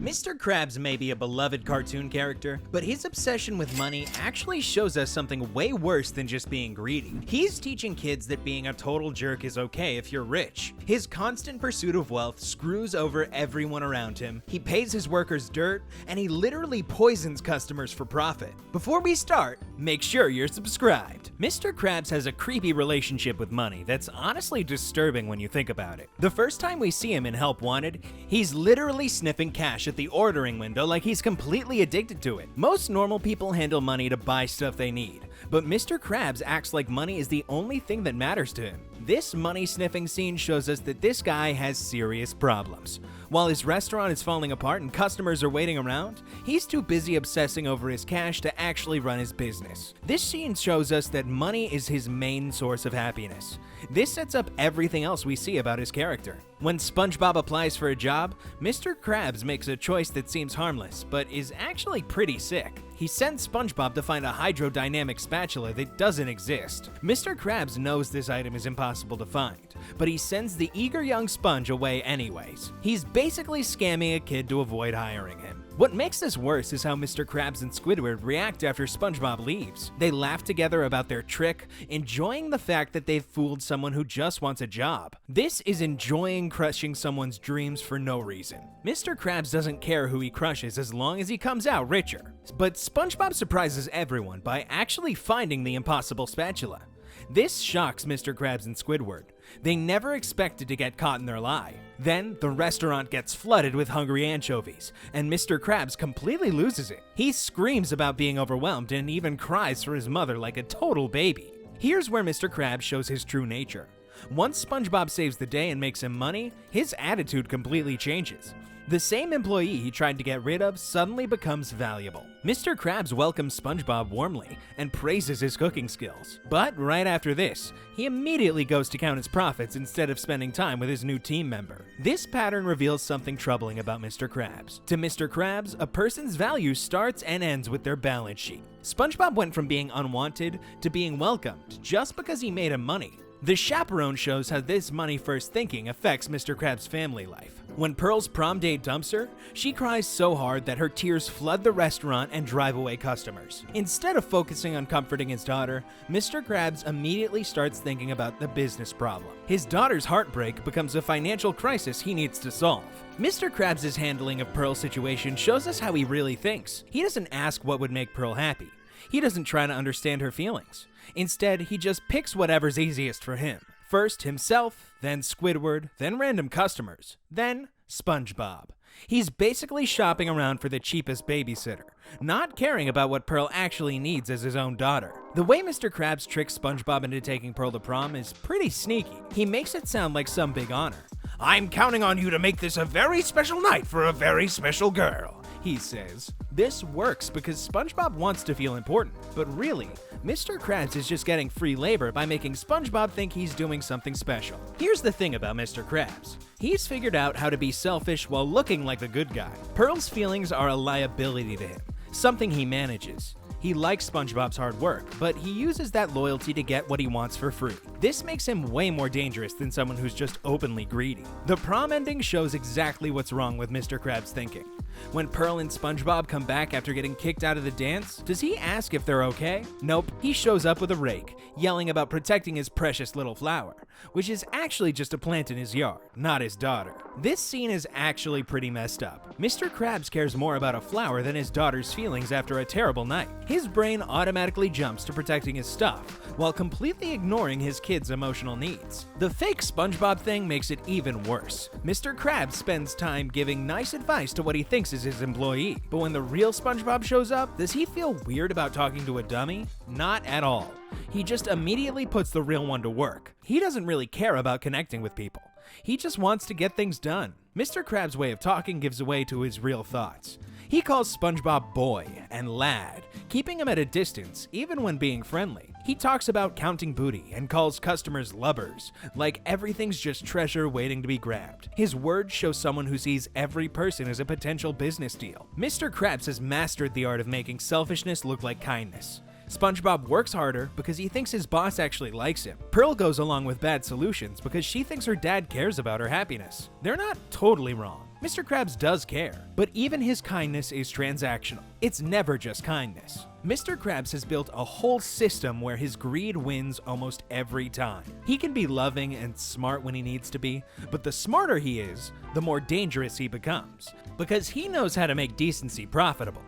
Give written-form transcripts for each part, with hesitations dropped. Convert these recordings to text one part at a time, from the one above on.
Mr. Krabs may be a beloved cartoon character, but his obsession with money actually shows us something way worse than just being greedy. He's teaching kids that being a total jerk is okay if you're rich. His constant pursuit of wealth screws over everyone around him, he pays his workers dirt, and he literally poisons customers for profit. Before we start, make sure you're subscribed. Mr. Krabs has a creepy relationship with money that's honestly disturbing when you think about it. The first time we see him in Help Wanted, he's literally sniffing cash at the ordering window like he's completely addicted to it. Most normal people handle money to buy stuff they need, but Mr. Krabs acts like money is the only thing that matters to him. This money-sniffing scene shows us that this guy has serious problems. While his restaurant is falling apart and customers are waiting around, he's too busy obsessing over his cash to actually run his business. This scene shows us that money is his main source of happiness. This sets up everything else we see about his character. When SpongeBob applies for a job, Mr. Krabs makes a choice that seems harmless, but is actually pretty sick. He sends SpongeBob to find a hydrodynamic spatula that doesn't exist. Mr. Krabs knows this item is impossible to find, but he sends the eager young sponge away anyways. He's basically scamming a kid to avoid hiring him. What makes this worse is how Mr. Krabs and Squidward react after SpongeBob leaves. They laugh together about their trick, enjoying the fact that they've fooled someone who just wants a job. This is enjoying crushing someone's dreams for no reason. Mr. Krabs doesn't care who he crushes as long as he comes out richer. But SpongeBob surprises everyone by actually finding the impossible spatula. This shocks Mr. Krabs and Squidward. They never expected to get caught in their lie. Then, the restaurant gets flooded with hungry anchovies, and Mr. Krabs completely loses it. He screams about being overwhelmed and even cries for his mother like a total baby. Here's where Mr. Krabs shows his true nature. Once SpongeBob saves the day and makes him money, his attitude completely changes. The same employee he tried to get rid of suddenly becomes valuable. Mr. Krabs welcomes SpongeBob warmly and praises his cooking skills. But right after this, he immediately goes to count his profits instead of spending time with his new team member. This pattern reveals something troubling about Mr. Krabs. To Mr. Krabs, a person's value starts and ends with their balance sheet. SpongeBob went from being unwanted to being welcomed just because he made him money. The chaperone shows how this money-first thinking affects Mr. Krabs' family life. When Pearl's prom date dumps her, she cries so hard that her tears flood the restaurant and drive away customers. Instead of focusing on comforting his daughter, Mr. Krabs immediately starts thinking about the business problem. His daughter's heartbreak becomes a financial crisis he needs to solve. Mr. Krabs' handling of Pearl's situation shows us how he really thinks. He doesn't ask what would make Pearl happy. He doesn't try to understand her feelings. Instead, he just picks whatever's easiest for him. First himself, then Squidward, then random customers, then SpongeBob. He's basically shopping around for the cheapest babysitter, not caring about what Pearl actually needs as his own daughter. The way Mr. Krabs tricks SpongeBob into taking Pearl to prom is pretty sneaky. He makes it sound like some big honor. "I'm counting on you to make this a very special night for a very special girl," he says. This works because SpongeBob wants to feel important, but really, Mr. Krabs is just getting free labor by making SpongeBob think he's doing something special. Here's the thing about Mr. Krabs. He's figured out how to be selfish while looking like the good guy. Pearl's feelings are a liability to him, something he manages. He likes SpongeBob's hard work, but he uses that loyalty to get what he wants for free. This makes him way more dangerous than someone who's just openly greedy. The prom ending shows exactly what's wrong with Mr. Krabs' thinking. When Pearl and SpongeBob come back after getting kicked out of the dance, does he ask if they're okay? Nope, he shows up with a rake, yelling about protecting his precious little flower, which is actually just a plant in his yard, not his daughter. This scene is actually pretty messed up. Mr. Krabs cares more about a flower than his daughter's feelings after a terrible night. His brain automatically jumps to protecting his stuff, while completely ignoring his kid's emotional needs. The fake SpongeBob thing makes it even worse. Mr. Krabs spends time giving nice advice to what he thinks is his employee, but when the real SpongeBob shows up, does he feel weird about talking to a dummy? Not at all. He just immediately puts the real one to work. He doesn't really care about connecting with people. He just wants to get things done. Mr. Krabs' way of talking gives away to his real thoughts. He calls SpongeBob boy and lad, keeping him at a distance even when being friendly. He talks about counting booty and calls customers lubbers, like everything's just treasure waiting to be grabbed. His words show someone who sees every person as a potential business deal. Mr. Krabs has mastered the art of making selfishness look like kindness. SpongeBob works harder because he thinks his boss actually likes him. Pearl goes along with bad solutions because she thinks her dad cares about her happiness. They're not totally wrong. Mr. Krabs does care, but even his kindness is transactional. It's never just kindness. Mr. Krabs has built a whole system where his greed wins almost every time. He can be loving and smart when he needs to be, but the smarter he is, the more dangerous he becomes, because he knows how to make decency profitable.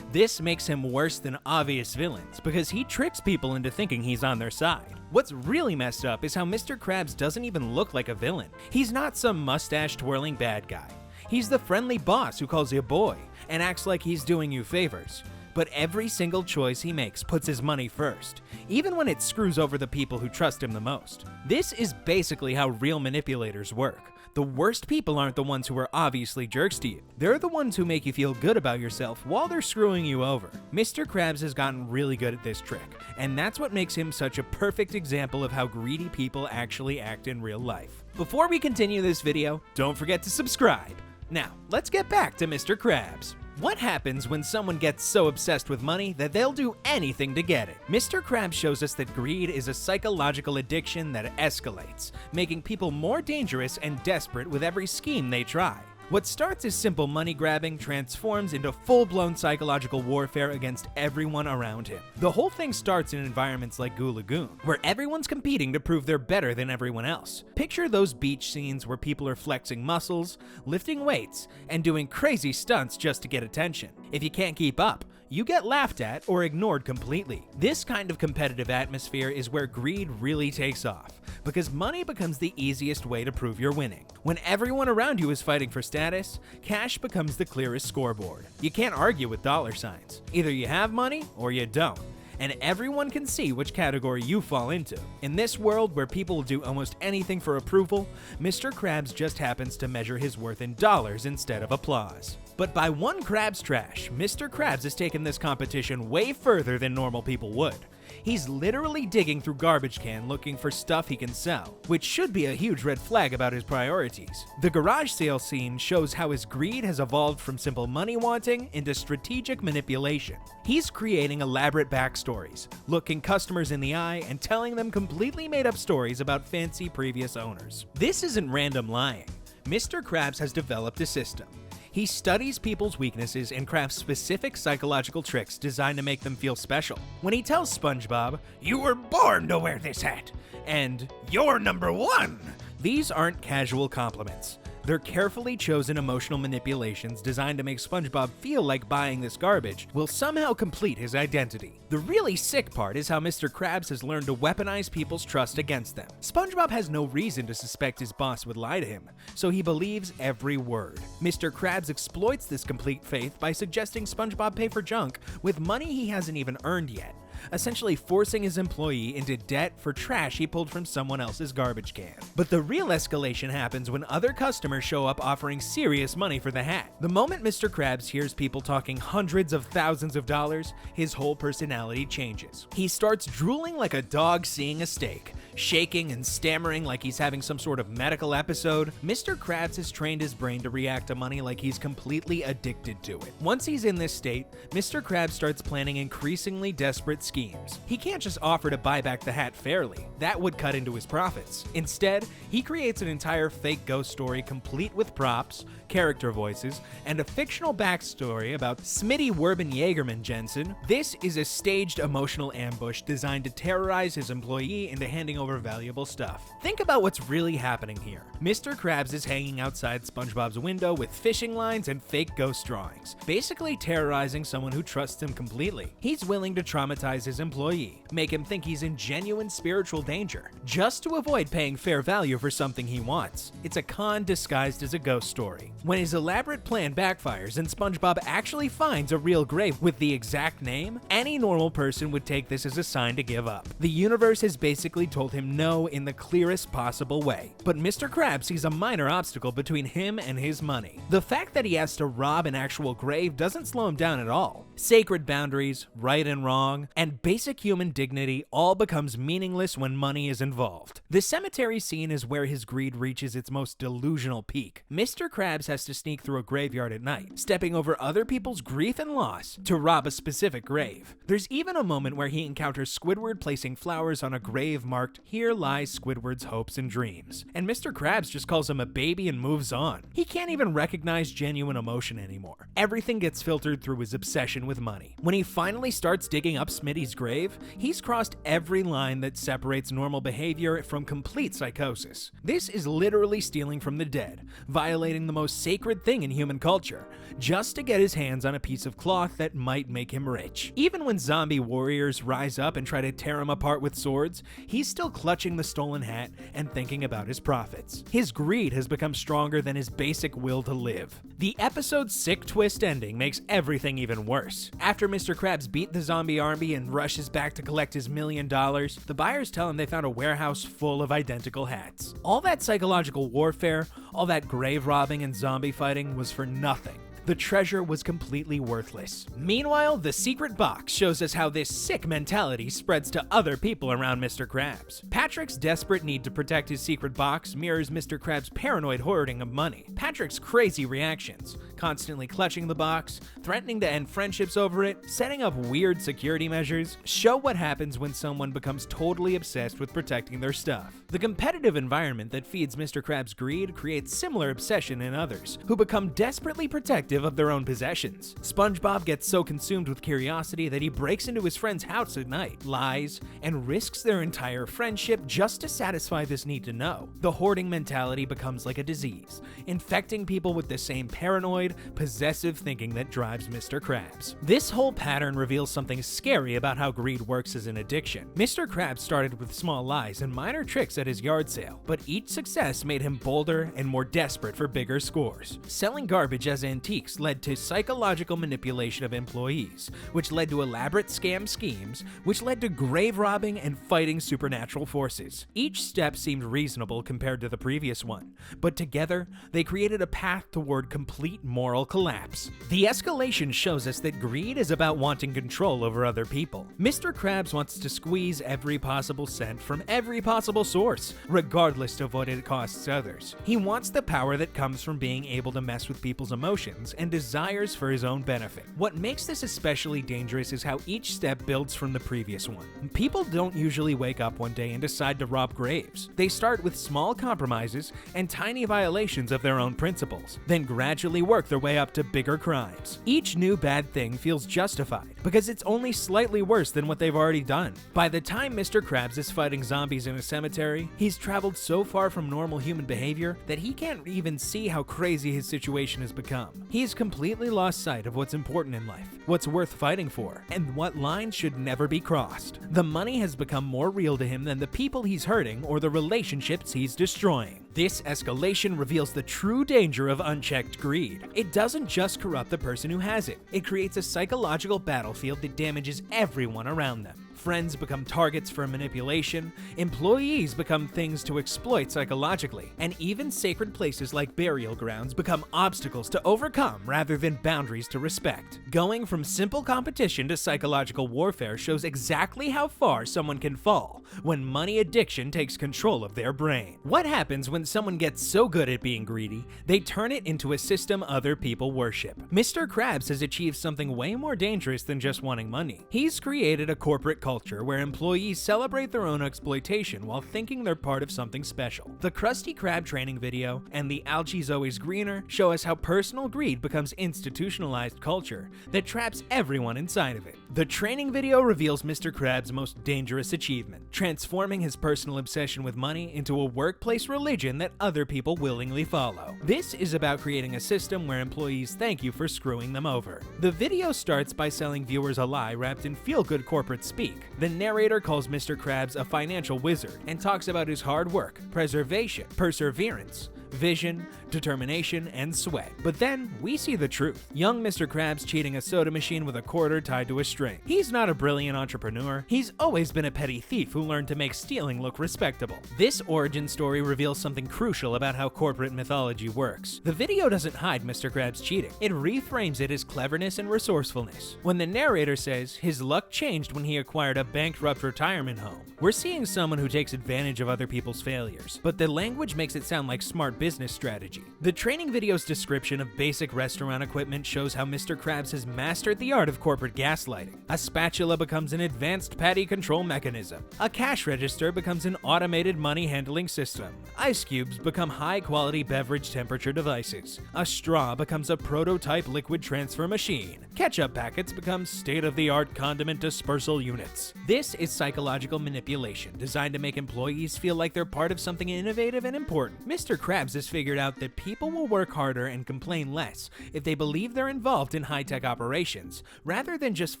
This makes him worse than obvious villains, because he tricks people into thinking he's on their side. What's really messed up is how Mr. Krabs doesn't even look like a villain. He's not some mustache-twirling bad guy. He's the friendly boss who calls you boy and acts like he's doing you favors. But every single choice he makes puts his money first, even when it screws over the people who trust him the most. This is basically how real manipulators work. The worst people aren't the ones who are obviously jerks to you. They're the ones who make you feel good about yourself while they're screwing you over. Mr. Krabs has gotten really good at this trick, and that's what makes him such a perfect example of how greedy people actually act in real life. Before we continue this video, don't forget to subscribe. Now, let's get back to Mr. Krabs. What happens when someone gets so obsessed with money that they'll do anything to get it? Mr. Krabs shows us that greed is a psychological addiction that escalates, making people more dangerous and desperate with every scheme they try. What starts as simple money grabbing transforms into full-blown psychological warfare against everyone around him. The whole thing starts in environments like Goo Lagoon, where everyone's competing to prove they're better than everyone else. Picture those beach scenes where people are flexing muscles, lifting weights, and doing crazy stunts just to get attention. If you can't keep up, you get laughed at or ignored completely. This kind of competitive atmosphere is where greed really takes off, because money becomes the easiest way to prove you're winning. When everyone around you is fighting for status, cash becomes the clearest scoreboard. You can't argue with dollar signs. Either you have money or you don't, and everyone can see which category you fall into. In this world where people will do almost anything for approval, Mr. Krabs just happens to measure his worth in dollars instead of applause. But by one Krabs trash, Mr. Krabs has taken this competition way further than normal people would. He's literally digging through garbage can looking for stuff he can sell, which should be a huge red flag about his priorities. The garage sale scene shows how his greed has evolved from simple money wanting into strategic manipulation. He's creating elaborate backstories, looking customers in the eye and telling them completely made up stories about fancy previous owners. This isn't random lying. Mr. Krabs has developed a system. He studies people's weaknesses and crafts specific psychological tricks designed to make them feel special. When he tells SpongeBob, "You were born to wear this hat," and "You're number one," these aren't casual compliments. They're carefully chosen emotional manipulations designed to make SpongeBob feel like buying this garbage will somehow complete his identity. The really sick part is how Mr. Krabs has learned to weaponize people's trust against them. SpongeBob has no reason to suspect his boss would lie to him, so he believes every word. Mr. Krabs exploits this complete faith by suggesting SpongeBob pay for junk with money he hasn't even earned yet, essentially forcing his employee into debt for trash he pulled from someone else's garbage can. But the real escalation happens when other customers show up offering serious money for the hat. The moment Mr. Krabs hears people talking hundreds of thousands of dollars, his whole personality changes. He starts drooling like a dog seeing a steak, shaking and stammering like he's having some sort of medical episode. Mr. Krabs has trained his brain to react to money like he's completely addicted to it. Once he's in this state, Mr. Krabs starts planning increasingly desperate schemes. He can't just offer to buy back the hat fairly. That would cut into his profits. Instead, he creates an entire fake ghost story complete with props, character voices, and a fictional backstory about Smitty Werben Jaegerman Jensen. This is a staged emotional ambush designed to terrorize his employee into handing over valuable stuff. Think about what's really happening here. Mr. Krabs is hanging outside SpongeBob's window with fishing lines and fake ghost drawings, basically terrorizing someone who trusts him completely. He's willing to traumatize his employee, make him think he's in genuine spiritual danger, just to avoid paying fair value for something he wants. It's a con disguised as a ghost story. When his elaborate plan backfires and SpongeBob actually finds a real grave with the exact name, any normal person would take this as a sign to give up. The universe has basically told him no in the clearest possible way. But Mr. Krabs sees a minor obstacle between him and his money. The fact that he has to rob an actual grave doesn't slow him down at all. Sacred boundaries, right and wrong, and basic human dignity all becomes meaningless when money is involved. The cemetery scene is where his greed reaches its most delusional peak. Mr. Krabs has to sneak through a graveyard at night, stepping over other people's grief and loss to rob a specific grave. There's even a moment where he encounters Squidward placing flowers on a grave marked, "Here lies Squidward's hopes and dreams," and Mr. Krabs just calls him a baby and moves on. He can't even recognize genuine emotion anymore. Everything gets filtered through his obsession with money. When he finally starts digging up Smitty's grave, he's crossed every line that separates normal behavior from complete psychosis. This is literally stealing from the dead, violating the most sacred thing in human culture, just to get his hands on a piece of cloth that might make him rich. Even when zombie warriors rise up and try to tear him apart with swords, he's still clutching the stolen hat and thinking about his profits. His greed has become stronger than his basic will to live. The episode's sick twist ending makes everything even worse. After Mr. Krabs beat the zombie army and rushes back to collect his $1 million, the buyers tell him they found a warehouse full of identical hats. All that psychological warfare, all that grave robbing and zombie fighting was for nothing. The treasure was completely worthless. Meanwhile, the secret box shows us how this sick mentality spreads to other people around Mr. Krabs. Patrick's desperate need to protect his secret box mirrors Mr. Krabs' paranoid hoarding of money. Patrick's crazy reactions, constantly clutching the box, threatening to end friendships over it, setting up weird security measures, show what happens when someone becomes totally obsessed with protecting their stuff. The competitive environment that feeds Mr. Krabs' greed creates similar obsession in others, who become desperately protective of their own possessions. SpongeBob gets so consumed with curiosity that he breaks into his friend's house at night, lies, and risks their entire friendship just to satisfy this need to know. The hoarding mentality becomes like a disease, infecting people with the same paranoid, possessive thinking that drives Mr. Krabs. This whole pattern reveals something scary about how greed works as an addiction. Mr. Krabs started with small lies and minor tricks at his yard sale, but each success made him bolder and more desperate for bigger scores. Selling garbage as antiques led to psychological manipulation of employees, which led to elaborate scam schemes, which led to grave robbing and fighting supernatural forces. Each step seemed reasonable compared to the previous one, but together they created a path toward complete moral collapse. The escalation shows us that greed is about wanting control over other people. Mr. Krabs wants to squeeze every possible cent from every possible source, regardless of what it costs others. He wants the power that comes from being able to mess with people's emotions and desires for his own benefit. What makes this especially dangerous is how each step builds from the previous one. People don't usually wake up one day and decide to rob graves. They start with small compromises and tiny violations of their own principles, then gradually work their way up to bigger crimes. Each new bad thing feels justified because it's only slightly worse than what they've already done. By the time Mr. Krabs is fighting zombies in a cemetery, he's traveled so far from normal human behavior that he can't even see how crazy his situation has become. He's completely lost sight of what's important in life, what's worth fighting for, and what lines should never be crossed. The money has become more real to him than the people he's hurting or the relationships he's destroying. This escalation reveals the true danger of unchecked greed. It doesn't just corrupt the person who has it. It creates a psychological battlefield that damages everyone around them. Friends become targets for manipulation, employees become things to exploit psychologically, and even sacred places like burial grounds become obstacles to overcome rather than boundaries to respect. Going from simple competition to psychological warfare shows exactly how far someone can fall when money addiction takes control of their brain. What happens when someone gets so good at being greedy, they turn it into a system other people worship? Mr. Krabs has achieved something way more dangerous than just wanting money. He's created a corporate culture where employees celebrate their own exploitation while thinking they're part of something special. The Krusty Krab training video and the Algae's Always Greener show us how personal greed becomes institutionalized culture that traps everyone inside of it. The training video reveals Mr. Krabs' most dangerous achievement, transforming his personal obsession with money into a workplace religion that other people willingly follow. This is about creating a system where employees thank you for screwing them over. The video starts by selling viewers a lie wrapped in feel-good corporate speak. The narrator calls Mr. Krabs a financial wizard and talks about his hard work, preservation, perseverance, vision, determination, and sweat. But then we see the truth. Young Mr. Krabs cheating a soda machine with a quarter tied to a string. He's not a brilliant entrepreneur. He's always been a petty thief who learned to make stealing look respectable. This origin story reveals something crucial about how corporate mythology works. The video doesn't hide Mr. Krabs cheating. It reframes it as cleverness and resourcefulness. When the narrator says his luck changed when he acquired a bankrupt retirement home, we're seeing someone who takes advantage of other people's failures. But the language makes it sound like smart business strategy. The training video's description of basic restaurant equipment shows how Mr. Krabs has mastered the art of corporate gaslighting. A spatula becomes an advanced patty control mechanism. A cash register becomes an automated money handling system. Ice cubes become high-quality beverage temperature devices. A straw becomes a prototype liquid transfer machine. Ketchup packets become state-of-the-art condiment dispersal units. This is psychological manipulation designed to make employees feel like they're part of something innovative and important. Mr. Krabs has figured out that people will work harder and complain less if they believe they're involved in high-tech operations, rather than just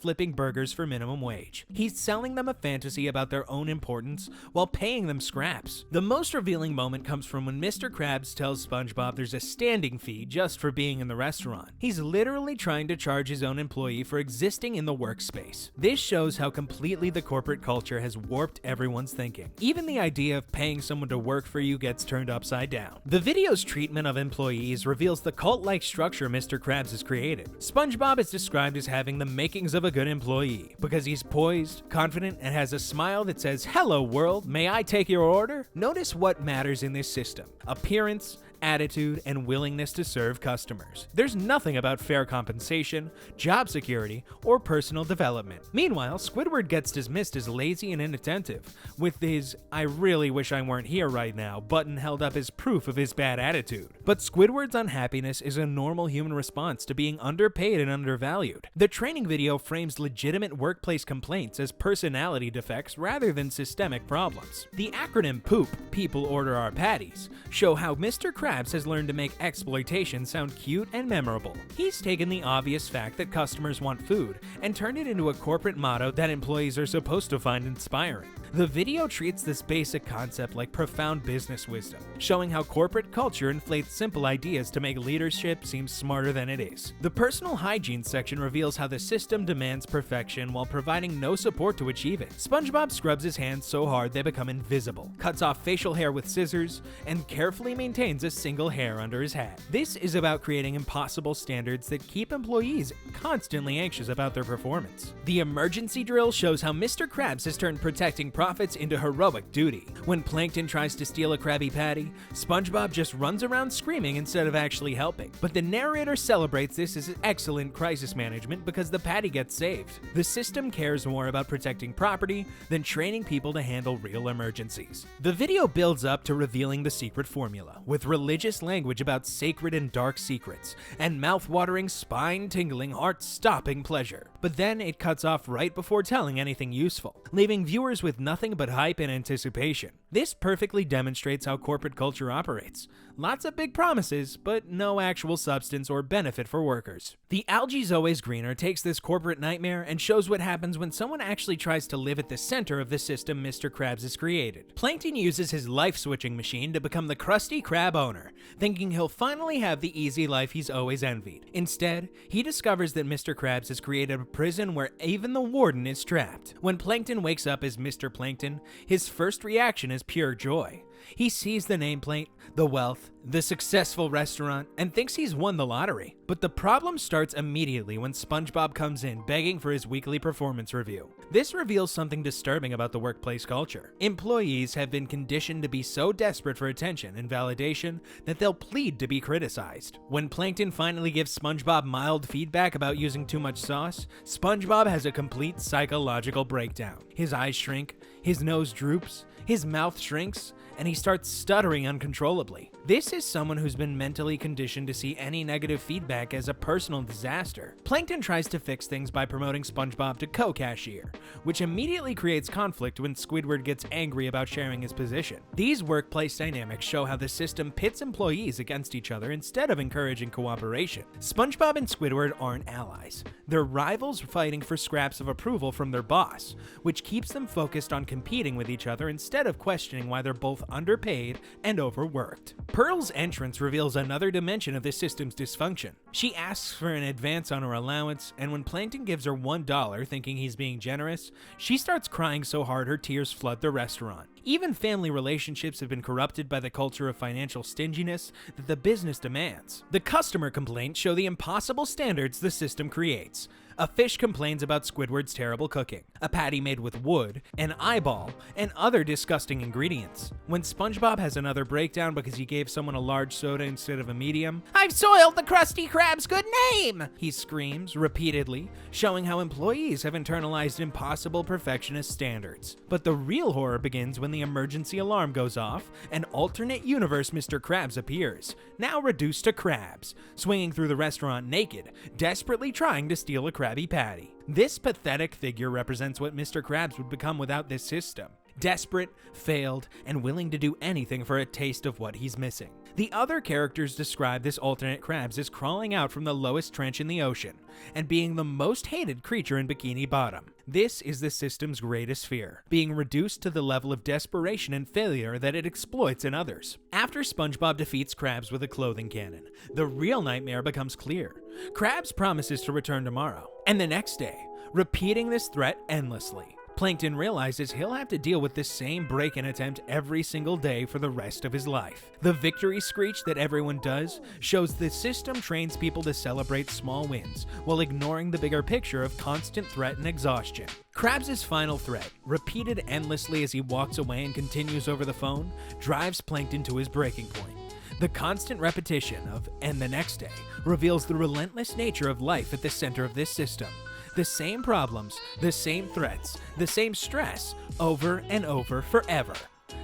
flipping burgers for minimum wage. He's selling them a fantasy about their own importance while paying them scraps. The most revealing moment comes from when Mr. Krabs tells SpongeBob there's a standing fee just for being in the restaurant. He's literally trying to charge his own employee for existing in the workspace. This shows how completely the corporate culture has warped everyone's thinking. Even the idea of paying someone to work for you gets turned upside down. The video's treatment of employees reveals the cult-like structure Mr. Krabs has created. SpongeBob is described as having the makings of a good employee because he's poised, confident, and has a smile that says, "Hello world, may I take your order?" Notice what matters in this system: appearance, attitude, and willingness to serve customers. There's nothing about fair compensation, job security, or personal development. Meanwhile, Squidward gets dismissed as lazy and inattentive, with his "I really wish I weren't here right now" button held up as proof of his bad attitude. But Squidward's unhappiness is a normal human response to being underpaid and undervalued. The training video frames legitimate workplace complaints as personality defects rather than systemic problems. The acronym POOP, People Order Our Patties, show how Mr. Krabs has learned to make exploitation sound cute and memorable. He's taken the obvious fact that customers want food and turned it into a corporate motto that employees are supposed to find inspiring. The video treats this basic concept like profound business wisdom, showing how corporate culture inflates simple ideas to make leadership seem smarter than it is. The personal hygiene section reveals how the system demands perfection while providing no support to achieve it. SpongeBob scrubs his hands so hard they become invisible, cuts off facial hair with scissors, and carefully maintains a single hair under his hat. This is about creating impossible standards that keep employees constantly anxious about their performance. The emergency drill shows how Mr. Krabs has turned protecting profits into heroic duty. When Plankton tries to steal a Krabby Patty, SpongeBob just runs around screaming instead of actually helping. But the narrator celebrates this as excellent crisis management because the patty gets saved. The system cares more about protecting property than training people to handle real emergencies. The video builds up to revealing the secret formula, with religious language about sacred and dark secrets, and mouth-watering, spine-tingling, heart-stopping pleasure. But then it cuts off right before telling anything useful, leaving viewers with nothing but hype and anticipation. This perfectly demonstrates how corporate culture operates. Lots of big promises, but no actual substance or benefit for workers. The Algae's Always Greener takes this corporate nightmare and shows what happens when someone actually tries to live at the center of the system Mr. Krabs has created. Plankton uses his life-switching machine to become the Krusty Krab owner, thinking he'll finally have the easy life he's always envied. Instead, he discovers that Mr. Krabs has created a prison where even the warden is trapped. When Plankton wakes up as Mr. Plankton, his first reaction is pure joy. He sees the nameplate, the wealth, the successful restaurant, and thinks he's won the lottery. But the problem starts immediately when SpongeBob comes in begging for his weekly performance review. This reveals something disturbing about the workplace culture. Employees have been conditioned to be so desperate for attention and validation that they'll plead to be criticized. When Plankton finally gives SpongeBob mild feedback about using too much sauce, SpongeBob has a complete psychological breakdown. His eyes shrink, his nose droops, his mouth shrinks, and he starts stuttering uncontrollably. This is someone who's been mentally conditioned to see any negative feedback as a personal disaster. Plankton tries to fix things by promoting SpongeBob to co-cashier, which immediately creates conflict when Squidward gets angry about sharing his position. These workplace dynamics show how the system pits employees against each other instead of encouraging cooperation. SpongeBob and Squidward aren't allies. They're rivals fighting for scraps of approval from their boss, which keeps them focused on competing with each other instead of questioning why they're both underpaid and overworked. Pearl's entrance reveals another dimension of the system's dysfunction. She asks for an advance on her allowance, and when Plankton gives her $1 thinking he's being generous, she starts crying so hard her tears flood the restaurant. Even family relationships have been corrupted by the culture of financial stinginess that the business demands. The customer complaints show the impossible standards the system creates. A fish complains about Squidward's terrible cooking, a patty made with wood, an eyeball, and other disgusting ingredients. When SpongeBob has another breakdown because he gave someone a large soda instead of a medium, "I've soiled the Krusty Krab's good name!" he screams repeatedly, showing how employees have internalized impossible perfectionist standards. But the real horror begins when the emergency alarm goes off and alternate universe Mr. Krabs appears, now reduced to crabs, swinging through the restaurant naked, desperately trying to steal a Krabby Patty. This pathetic figure represents what Mr. Krabs would become without this system. Desperate, failed, and willing to do anything for a taste of what he's missing. The other characters describe this alternate Krabs as crawling out from the lowest trench in the ocean and being the most hated creature in Bikini Bottom. This is the system's greatest fear, being reduced to the level of desperation and failure that it exploits in others. After SpongeBob defeats Krabs with a clothing cannon, the real nightmare becomes clear. Krabs promises to return tomorrow, and the next day, repeating this threat endlessly. Plankton realizes he'll have to deal with this same break-in attempt every single day for the rest of his life. The victory screech that everyone does shows the system trains people to celebrate small wins while ignoring the bigger picture of constant threat and exhaustion. Krabs' final threat, repeated endlessly as he walks away and continues over the phone, drives Plankton to his breaking point. The constant repetition of "and the next day" reveals the relentless nature of life at the center of this system. The same problems, the same threats, the same stress, over and over forever.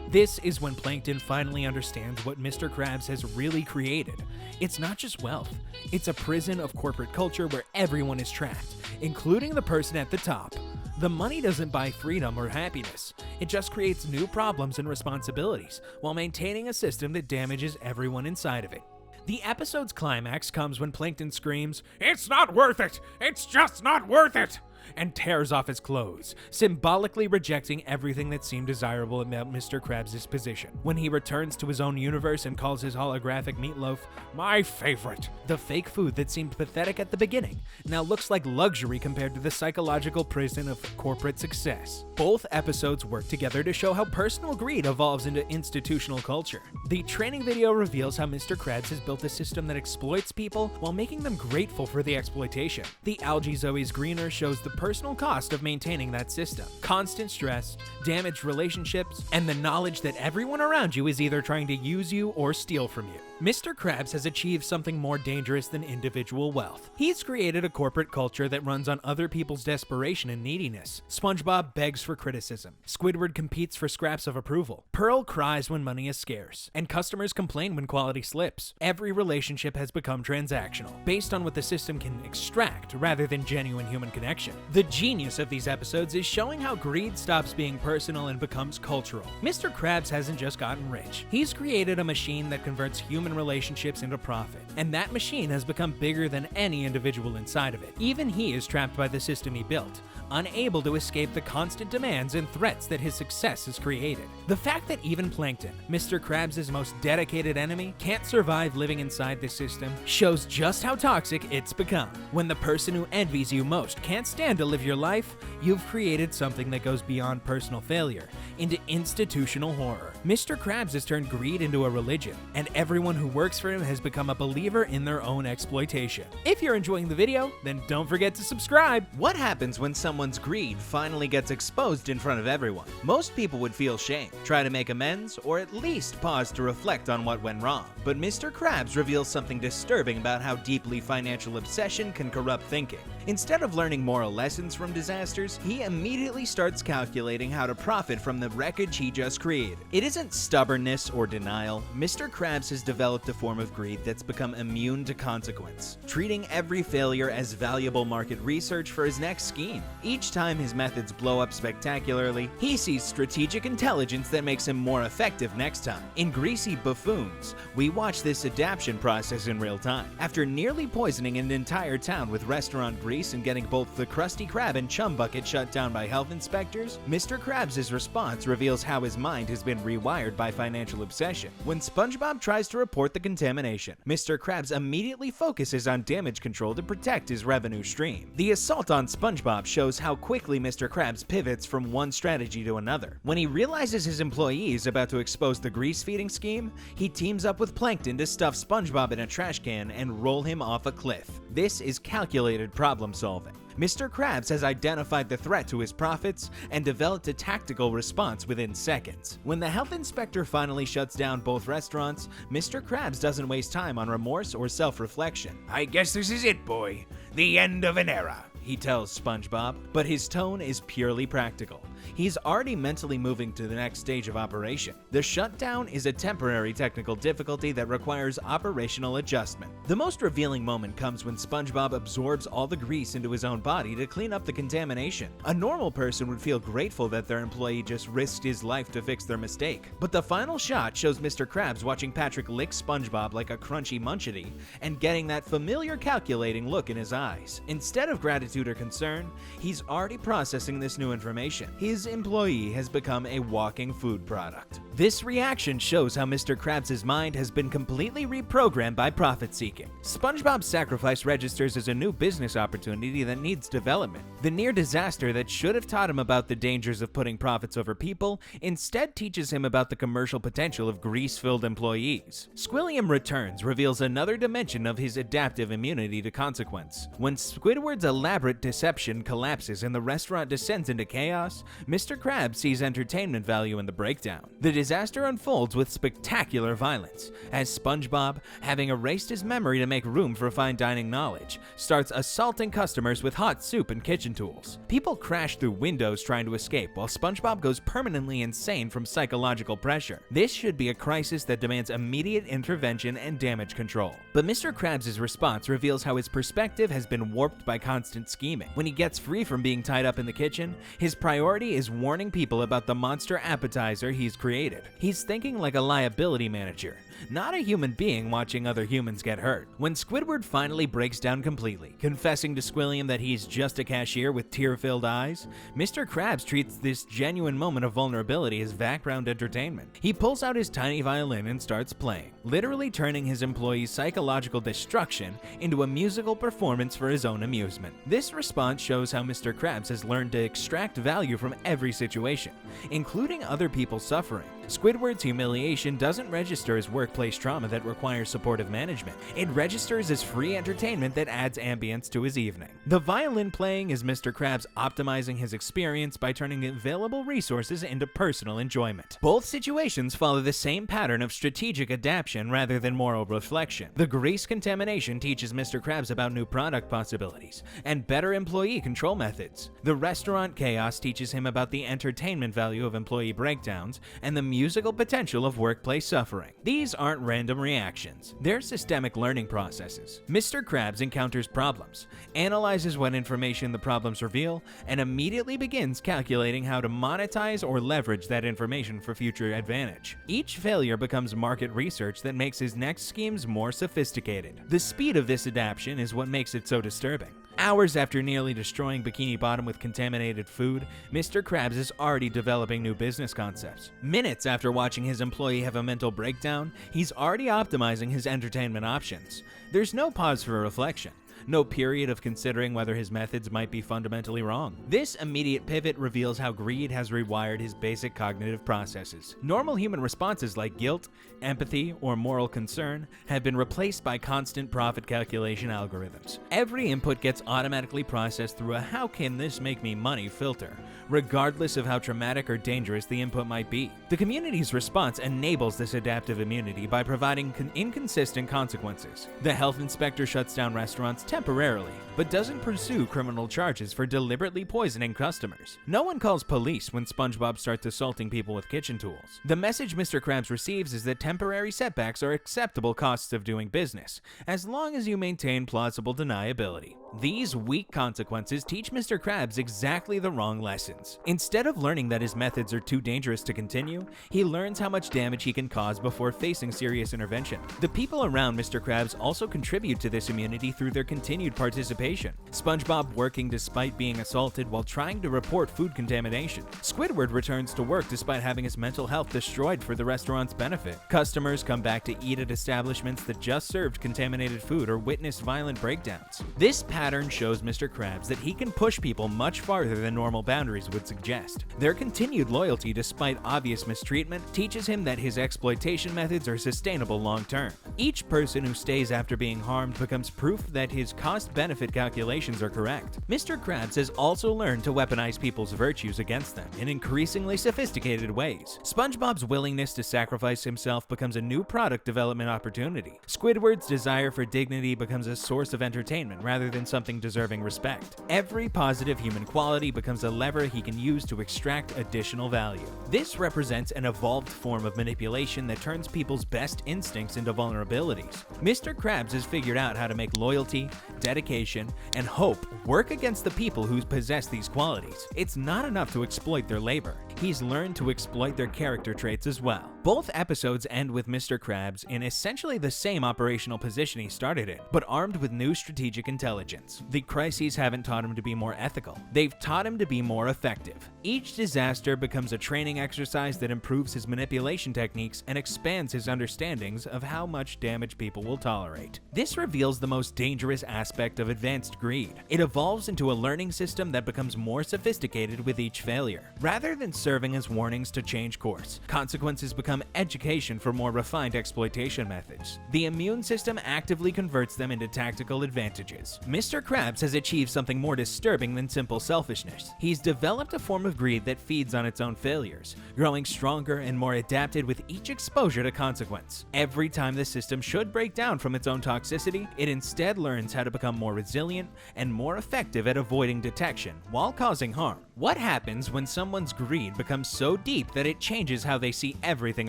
This is when Plankton finally understands what Mr. Krabs has really created. It's not just wealth, it's a prison of corporate culture where everyone is trapped, including the person at the top. The money doesn't buy freedom or happiness, it just creates new problems and responsibilities while maintaining a system that damages everyone inside of it. The episode's climax comes when Plankton screams, "It's not worth it! It's just not worth it!" and tears off his clothes, symbolically rejecting everything that seemed desirable about Mr. Krabs' position. When he returns to his own universe and calls his holographic meatloaf "my favorite," the fake food that seemed pathetic at the beginning now looks like luxury compared to the psychological prison of corporate success. Both episodes work together to show how personal greed evolves into institutional culture. The training video reveals how Mr. Krabs has built a system that exploits people while making them grateful for the exploitation. The Algae Zoe's Greener shows the personal cost of maintaining that system. Constant stress, damaged relationships, and the knowledge that everyone around you is either trying to use you or steal from you. Mr. Krabs has achieved something more dangerous than individual wealth. He's created a corporate culture that runs on other people's desperation and neediness. SpongeBob begs for criticism. Squidward competes for scraps of approval. Pearl cries when money is scarce. And customers complain when quality slips. Every relationship has become transactional, based on what the system can extract rather than genuine human connection. The genius of these episodes is showing how greed stops being personal and becomes cultural. Mr. Krabs hasn't just gotten rich. He's created a machine that converts human relationships into profit. And that machine has become bigger than any individual inside of it. Even he is trapped by the system he built, unable to escape the constant demands and threats that his success has created. The fact that even Plankton, Mr. Krabs' most dedicated enemy, can't survive living inside this system shows just how toxic it's become. When the person who envies you most can't stand to live your life, you've created something that goes beyond personal failure into institutional horror. Mr. Krabs has turned greed into a religion, and everyone who works for him has become a believer in their own exploitation. If you're enjoying the video, then don't forget to subscribe. What happens when someone's greed finally gets exposed in front of everyone? Most people would feel shame, try to make amends, or at least pause to reflect on what went wrong. But Mr. Krabs reveals something disturbing about how deeply financial obsession can corrupt thinking. Instead of learning moral lessons from disasters, he immediately starts calculating how to profit from the wreckage he just created. It isn't stubbornness or denial. Mr. Krabs has developed developed a form of greed that's become immune to consequence, treating every failure as valuable market research for his next scheme. Each time his methods blow up spectacularly, he sees strategic intelligence that makes him more effective next time. In Greasy Buffoons, we watch this adaptation process in real time. After nearly poisoning an entire town with restaurant grease and getting both the Krusty Krab and Chum Bucket shut down by health inspectors, Mr. Krabs' response reveals how his mind has been rewired by financial obsession. When SpongeBob tries to report the contamination, Mr. Krabs immediately focuses on damage control to protect his revenue stream. The assault on SpongeBob shows how quickly Mr. Krabs pivots from one strategy to another. When he realizes his employee is about to expose the grease feeding scheme, he teams up with Plankton to stuff SpongeBob in a trash can and roll him off a cliff. This is calculated problem solving. Mr. Krabs has identified the threat to his profits and developed a tactical response within seconds. When the health inspector finally shuts down both restaurants, Mr. Krabs doesn't waste time on remorse or self-reflection. "I guess this is it, boy. The end of an era," he tells SpongeBob, but his tone is purely practical. He's already mentally moving to the next stage of operation. The shutdown is a temporary technical difficulty that requires operational adjustment. The most revealing moment comes when SpongeBob absorbs all the grease into his own body to clean up the contamination. A normal person would feel grateful that their employee just risked his life to fix their mistake. But the final shot shows Mr. Krabs watching Patrick lick SpongeBob like a crunchy munchity and getting that familiar calculating look in his eyes. Instead of gratitude or concern, he's already processing this new information. His employee has become a walking food product. This reaction shows how Mr. Krabs' mind has been completely reprogrammed by profit-seeking. SpongeBob's sacrifice registers as a new business opportunity that needs development. The near disaster that should have taught him about the dangers of putting profits over people instead teaches him about the commercial potential of grease-filled employees. Squilliam Returns reveals another dimension of his adaptive immunity to consequence. When Squidward's elaborate deception collapses and the restaurant descends into chaos, Mr. Krabs sees entertainment value in the breakdown. The disaster unfolds with spectacular violence, as SpongeBob, having erased his memory to make room for fine dining knowledge, starts assaulting customers with hot soup and kitchen tools. People crash through windows trying to escape, while SpongeBob goes permanently insane from psychological pressure. This should be a crisis that demands immediate intervention and damage control. But Mr. Krabs' response reveals how his perspective has been warped by constant scheming. When he gets free from being tied up in the kitchen, his priority is warning people about the monster appetizer he's created. He's thinking like a liability manager, not a human being watching other humans get hurt. When Squidward finally breaks down completely, confessing to Squilliam that he's just a cashier with tear-filled eyes, Mr. Krabs treats this genuine moment of vulnerability as background entertainment. He pulls out his tiny violin and starts playing, literally turning his employee's psychological destruction into a musical performance for his own amusement. This response shows how Mr. Krabs has learned to extract value from every situation, including other people's suffering. Squidward's humiliation doesn't register as workplace trauma that requires supportive management. It registers as free entertainment that adds ambience to his evening. The violin playing is Mr. Krabs optimizing his experience by turning available resources into personal enjoyment. Both situations follow the same pattern of strategic adaptation rather than moral reflection. The grease contamination teaches Mr. Krabs about new product possibilities and better employee control methods. The restaurant chaos teaches him about the entertainment value of employee breakdowns and the musical potential of workplace suffering. These aren't random reactions, they're systemic learning processes. Mr. Krabs encounters problems, analyzes what information the problems reveal, and immediately begins calculating how to monetize or leverage that information for future advantage. Each failure becomes market research that makes his next schemes more sophisticated. The speed of this adaptation is what makes it so disturbing. Hours after nearly destroying Bikini Bottom with contaminated food, Mr. Krabs is already developing new business concepts. Minutes after watching his employee have a mental breakdown, he's already optimizing his entertainment options. There's no pause for reflection. No period of considering whether his methods might be fundamentally wrong. This immediate pivot reveals how greed has rewired his basic cognitive processes. Normal human responses like guilt, empathy, or moral concern have been replaced by constant profit calculation algorithms. Every input gets automatically processed through a "how can this make me money" filter, regardless of how traumatic or dangerous the input might be. The community's response enables this adaptive immunity by providing inconsistent consequences. The health inspector shuts down restaurants temporarily, but doesn't pursue criminal charges for deliberately poisoning customers. No one calls police when SpongeBob starts assaulting people with kitchen tools. The message Mr. Krabs receives is that temporary setbacks are acceptable costs of doing business, as long as you maintain plausible deniability. These weak consequences teach Mr. Krabs exactly the wrong lessons. Instead of learning that his methods are too dangerous to continue, he learns how much damage he can cause before facing serious intervention. The people around Mr. Krabs also contribute to this immunity through their continued participation. SpongeBob working despite being assaulted while trying to report food contamination. Squidward returns to work despite having his mental health destroyed for the restaurant's benefit. Customers come back to eat at establishments that just served contaminated food or witnessed violent breakdowns. This pattern shows Mr. Krabs that he can push people much farther than normal boundaries would suggest. Their continued loyalty despite obvious mistreatment teaches him that his exploitation methods are sustainable long term. Each person who stays after being harmed becomes proof that his cost-benefit calculations are correct. Mr. Krabs has also learned to weaponize people's virtues against them in increasingly sophisticated ways. SpongeBob's willingness to sacrifice himself becomes a new product development opportunity. Squidward's desire for dignity becomes a source of entertainment rather than something deserving respect. Every positive human quality becomes a lever he can use to extract additional value. This represents an evolved form of manipulation that turns people's best instincts into vulnerabilities. Mr. Krabs has figured out how to make loyalty, dedication, and hope work against the people who possess these qualities. It's not enough to exploit their labor. He's learned to exploit their character traits as well. Both episodes end with Mr. Krabs in essentially the same operational position he started in, but armed with new strategic intelligence. The crises haven't taught him to be more ethical. They've taught him to be more effective. Each disaster becomes a training exercise that improves his manipulation techniques and expands his understandings of how much damage people will tolerate. This reveals the most dangerous aspect of advanced greed. It evolves into a learning system that becomes more sophisticated with each failure. Rather than serving as warnings to change course, consequences become education for more refined exploitation methods. The immune system actively converts them into tactical advantages. Mr. Krabs has achieved something more disturbing than simple selfishness. He's developed a form of greed that feeds on its own failures, growing stronger and more adapted with each exposure to consequence. Every time the system should break down from its own toxicity, it instead learns how to become more resilient and more effective at avoiding detection while causing harm. What happens when someone's greed becomes so deep that it changes how they see everything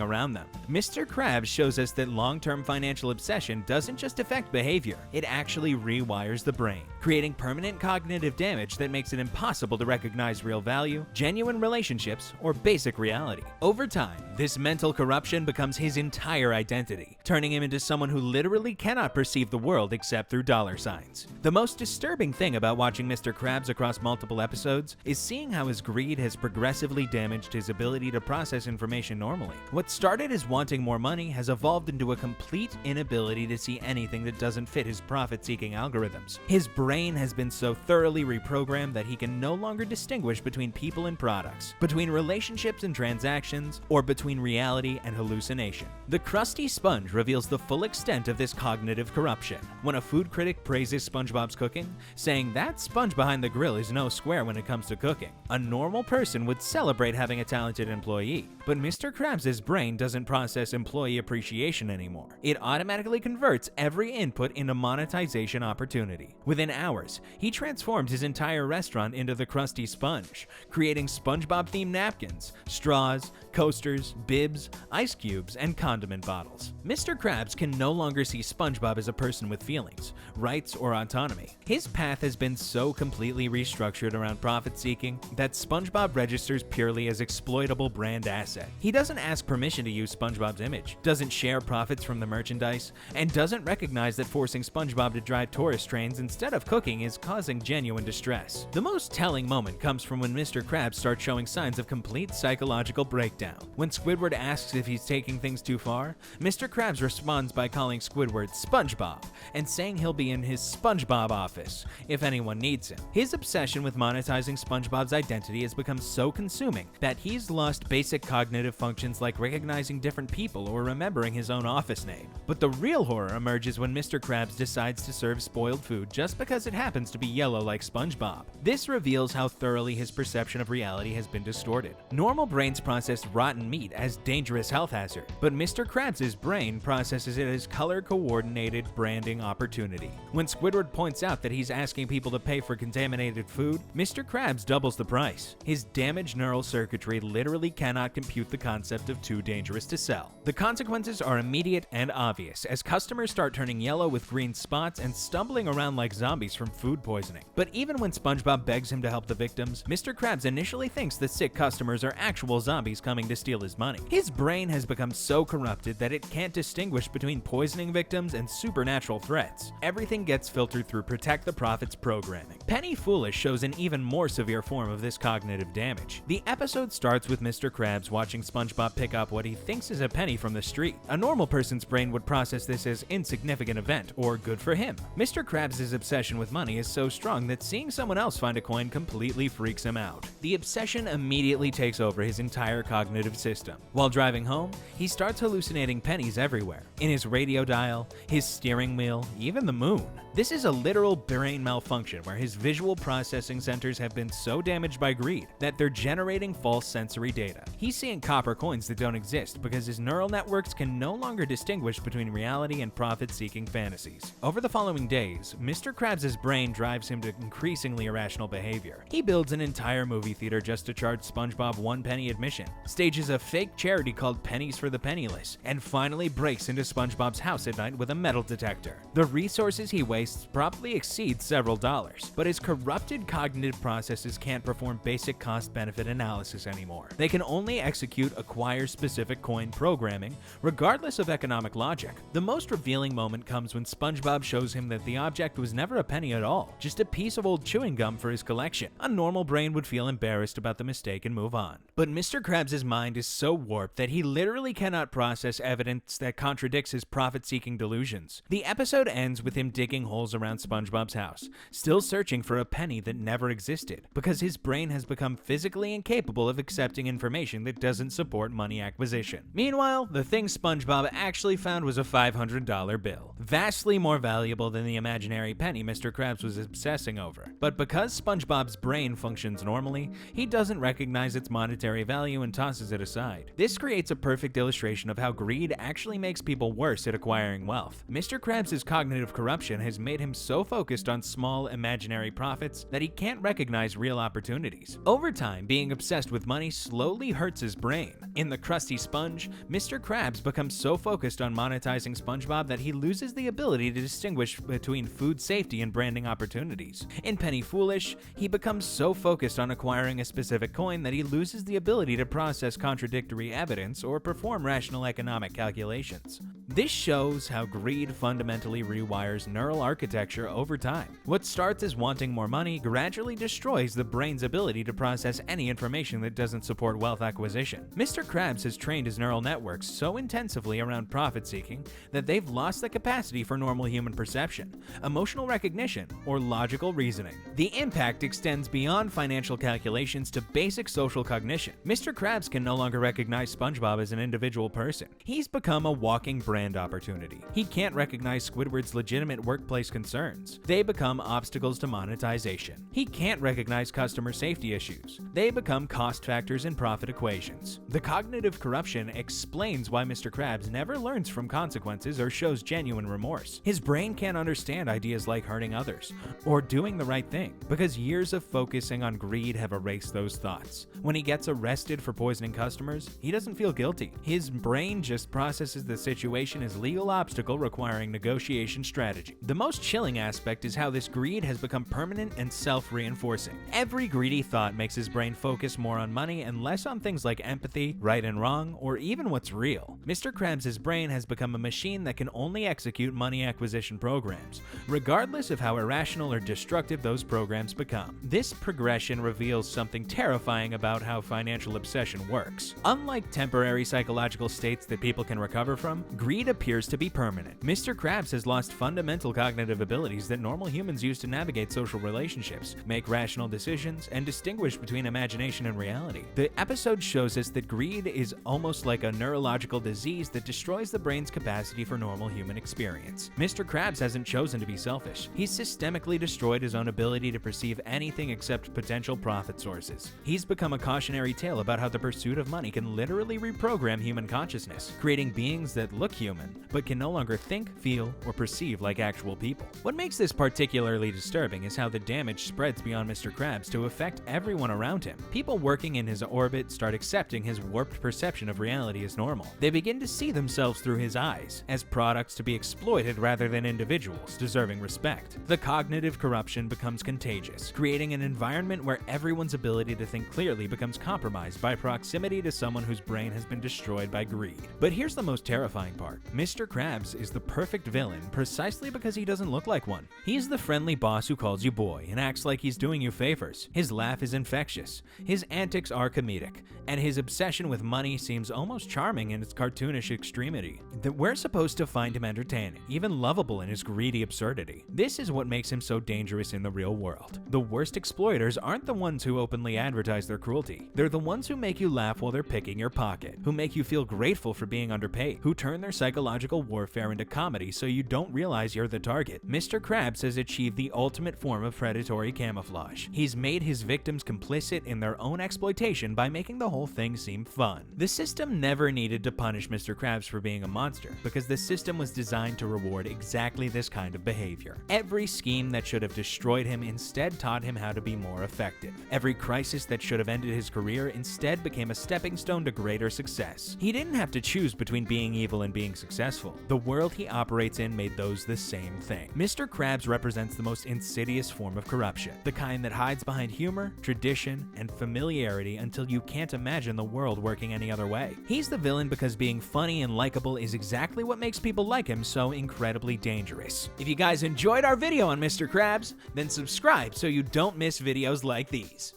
around them? Mr. Krabs shows us that long-term financial obsession doesn't just affect behavior, it actually rewires the brain, creating permanent cognitive damage that makes it impossible to recognize real value, genuine relationships, or basic reality. Over time, this mental corruption becomes his entire identity, turning him into someone who literally cannot perceive the world except through dollar signs. The most disturbing thing about watching Mr. Krabs across multiple episodes is seeing how his greed has progressively damaged his ability to process information normally. What started as wanting more money has evolved into a complete inability to see anything that doesn't fit his profit-seeking algorithms. His brain has been so thoroughly reprogrammed that he can no longer distinguish between people and products, between relationships and transactions, or between reality and hallucination. The Krusty Sponge reveals the full extent of this cognitive corruption. When a food critic praises SpongeBob's cooking, saying that sponge behind the grill is no square when it comes to cooking, a normal person would celebrate having a talented employee. But Mr. Krabs' brain doesn't process employee appreciation anymore. It automatically converts every input into monetization opportunity. Within hours, he transformed his entire restaurant into the Krusty Sponge, creating SpongeBob-themed napkins, straws, coasters, bibs, ice cubes, and condiment bottles. Mr. Krabs can no longer see SpongeBob as a person with feelings, rights, or autonomy. His path has been so completely restructured around profit-seeking that SpongeBob registers purely as exploitable brand asset. He doesn't ask permission to use SpongeBob's image, doesn't share profits from the merchandise, and doesn't recognize that forcing SpongeBob to drive tourist trains instead of cooking is causing genuine distress. The most telling moment comes from when Mr. Krabs starts showing signs of complete psychological breakdown. When Squidward asks if he's taking things too far, Mr. Krabs responds by calling Squidward SpongeBob and saying he'll be in his SpongeBob office if anyone needs him. His obsession with monetizing SpongeBob's identity has become so consuming that he's lost basic cognitive functions like recognizing different people or remembering his own office name. But the real horror emerges when Mr. Krabs decides to serve spoiled food just because it happens to be yellow like SpongeBob. This reveals how thoroughly his perception of reality has been distorted. Normal brains process rotten meat as dangerous health hazard, but Mr. Krabs' brain processes it as color-coordinated branding opportunity. When Squidward points out that he's asking people to pay for contaminated food, Mr. Krabs doubles the price. His damaged neural circuitry literally cannot compute the concept of too dangerous to sell. The consequences are immediate and obvious as customers start turning yellow with green spots and stumbling around like zombies from food poisoning. But even when SpongeBob begs him to help the victims, Mr. Krabs initially thinks the sick customers are actual zombies coming to steal his money. His brain has become so corrupted that it can't distinguish between poisoning victims and supernatural threats. Everything gets filtered through Protect the Profits programming. Penny Foolish shows an even more severe form of this cognitive damage. The episode starts with Mr. Krabs watching SpongeBob pick up what he thinks is a penny from the street. A normal person's brain would process this as insignificant event or good for him. Mr. Krabs' obsession with money is so strong that seeing someone else find a coin completely freaks him out. The obsession immediately takes over his entire cognitive system. While driving home, he starts hallucinating pennies everywhere. In his radio dial, his steering wheel, even the moon. This is a literal brain malfunction where his visual processing centers have been so damaged by greed that they're generating false sensory data. He's seeing copper coins that don't exist because his neural networks can no longer distinguish between reality and profit-seeking fantasies. Over the following days, Mr. Krabs' brain drives him to increasingly irrational behavior. He builds an entire movie theater just to charge SpongeBob 1 penny admission, stages a fake charity called Pennies for the Penniless, and finally breaks into SpongeBob's house at night with a metal detector. The resources he wastes probably exceed several dollars, but his corrupted cognitive processes can't perform basic cost-benefit analysis anymore. They can only execute acquire-specific coin programming, regardless of economic logic. The most revealing moment comes when SpongeBob shows him that the object was never a penny at all, just a piece of old chewing gum for his collection. A normal brain would feel embarrassed about the mistake and move on. But Mr. Krabs' mind is so warped that he literally cannot process evidence that contradicts his profit-seeking delusions. The episode ends with him digging holes around SpongeBob's house, still searching for a penny that never existed, because his brain has become physically incapable of accepting information that doesn't support money acquisition. Meanwhile, the thing SpongeBob actually found was a $500 bill, vastly more valuable than the imaginary penny Mr. Krabs was obsessing over. But because SpongeBob's brain functions normally, he doesn't recognize its monetary value and tosses it aside. This creates a perfect illustration of how greed actually makes people worse at acquiring wealth. Mr. Krabs' cognitive corruption has made him so focused on small imaginary profits that he can't recognize real opportunities. Over time, being obsessed with money slowly hurts his brain. In The Krusty Sponge, Mr. Krabs becomes so focused on monetizing SpongeBob that he loses the ability to distinguish between food safety and branding opportunities. In Penny Foolish, he becomes so focused on acquiring a specific coin that he loses the ability to process contradictory evidence or perform rational economic calculations. This shows how greed fundamentally rewires neural architecture over time. What starts as wanting more money gradually destroys the brain's ability to process any information that doesn't support wealth acquisition. Mr. Krabs has trained his neural networks so intensively around profit-seeking that they've lost the capacity for normal human perception, emotional recognition, or logical reasoning. The impact extends beyond financial calculations to basic social cognition. Mr. Krabs can no longer recognize SpongeBob as an individual person. He's become a walking brand opportunity. He can't recognize Squidward's legitimate workplace concerns. They become obstacles to monetization. He can't recognize customer safety issues. They become cost factors in profit equations. The cognitive corruption explains why Mr. Krabs never learns from consequences or shows genuine remorse. His brain can't understand ideas like hurting others or doing the right thing because years of focusing on greed have erased those thoughts. When he gets arrested for poisoning customers, he doesn't feel guilty. His brain just processes the situation as legal obstacle requiring negotiation strategy. The most chilling aspect is how this greed has become permanent and self-reinforcing. Every greedy thought makes his brain focus more on money and less on things like empathy, right and wrong, or even what's real. Mr. Krabs' brain has become a machine that can only execute money acquisition programs, regardless of how irrational or destructive those programs become. This progression reveals something terrifying about how financial obsession works. Unlike temporary psychological states that people can recover from, greed appears to be permanent. Mr. Krabs has lost fundamental cognitive abilities that normal humans use to navigate social relationships, make rational decisions, and distinguish between imagination and reality. The episode shows us that greed is almost like a neurological disease that destroys the brain's capacity for normal human experience. Mr. Krabs hasn't chosen to be selfish. He's systemically destroyed his own ability to perceive anything except potential profit sources. He's become a cautionary tale about how the pursuit pursuit of money can literally reprogram human consciousness, creating beings that look human, but can no longer think, feel, or perceive like actual people. What makes this particularly disturbing is how the damage spreads beyond Mr. Krabs to affect everyone around him. People working in his orbit start accepting his warped perception of reality as normal. They begin to see themselves through his eyes, as products to be exploited rather than individuals deserving respect. The cognitive corruption becomes contagious, creating an environment where everyone's ability to think clearly becomes compromised by proximity to someone whose brain has been destroyed by greed. But here's the most terrifying part. Mr. Krabs is the perfect villain precisely because he doesn't look like one. He's the friendly boss who calls you boy and acts like he's doing you favors. His laugh is infectious, his antics are comedic, and his obsession with money seems almost charming in its cartoonish extremity. That we're supposed to find him entertaining, even lovable in his greedy absurdity. This is what makes him so dangerous in the real world. The worst exploiters aren't the ones who openly advertise their cruelty. They're the ones who make you laugh while they're picking your pocket, who make you feel grateful for being underpaid, who turn their psychological warfare into comedy so you don't realize you're the target. Mr. Krabs has achieved the ultimate form of predatory camouflage. He's made his victims complicit in their own exploitation by making the whole thing seem fun. The system never needed to punish Mr. Krabs for being a monster, because the system was designed to reward exactly this kind of behavior. Every scheme that should have destroyed him instead taught him how to be more effective. Every crisis that should have ended his career instead became a stepping stone to greater success. He didn't have to choose between being evil and being successful. The world he operates in made those the same thing. Mr. Krabs represents the most insidious form of corruption, the kind that hides behind humor, tradition, and familiarity until you can't imagine the world working any other way. He's the villain because being funny and likable is exactly what makes people like him so incredibly dangerous. If you guys enjoyed our video on Mr. Krabs, then subscribe so you don't miss videos like these.